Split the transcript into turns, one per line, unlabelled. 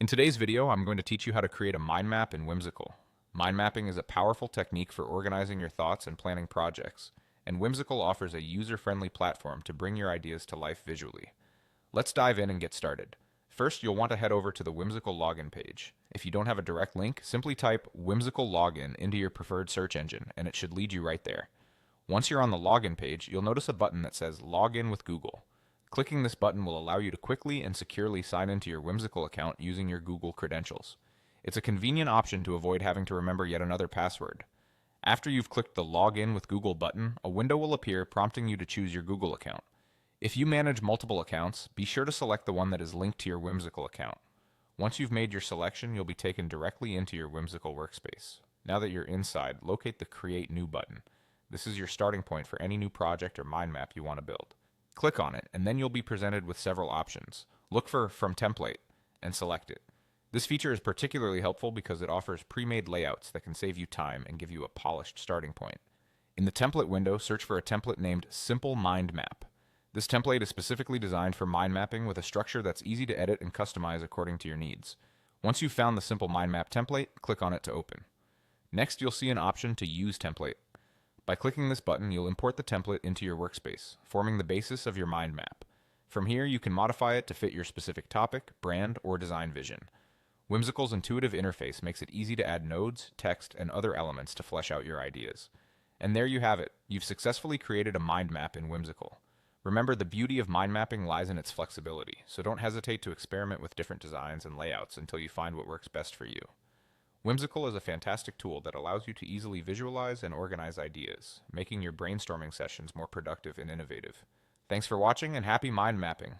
In today's video, I'm going to teach you how to create a mind map in Whimsical. Mind mapping is a powerful technique for organizing your thoughts and planning projects, and Whimsical offers a user-friendly platform to bring your ideas to life visually. Let's dive in and get started. First, you'll want to head over to the Whimsical login page. If you don't have a direct link, simply type Whimsical login into your preferred search engine, and it should lead you right there. Once you're on the login page, you'll notice a button that says Login with Google. Clicking this button will allow you to quickly and securely sign into your Whimsical account using your Google credentials. It's a convenient option to avoid having to remember yet another password. After you've clicked the Login with Google button, a window will appear prompting you to choose your Google account. If you manage multiple accounts, be sure to select the one that is linked to your Whimsical account. Once you've made your selection, you'll be taken directly into your Whimsical workspace. Now that you're inside, locate the Create New button. This is your starting point for any new project or mind map you want to build. Click on it, and then you'll be presented with several options. Look for From Template and select it. This feature is particularly helpful because it offers pre-made layouts that can save you time and give you a polished starting point. In the template window, search for a template named Simple Mind Map. This template is specifically designed for mind mapping with a structure that's easy to edit and customize according to your needs. Once you've found the Simple Mind Map template, click on it to open. Next, you'll see an option to Use Template. By clicking this button, you'll import the template into your workspace, forming the basis of your mind map. From here, you can modify it to fit your specific topic, brand, or design vision. Whimsical's intuitive interface makes it easy to add nodes, text, and other elements to flesh out your ideas. And there you have it. You've successfully created a mind map in Whimsical. Remember, the beauty of mind mapping lies in its flexibility, so don't hesitate to experiment with different designs and layouts until you find what works best for you. Whimsical is a fantastic tool that allows you to easily visualize and organize ideas, making your brainstorming sessions more productive and innovative. Thanks for watching, and happy mind mapping!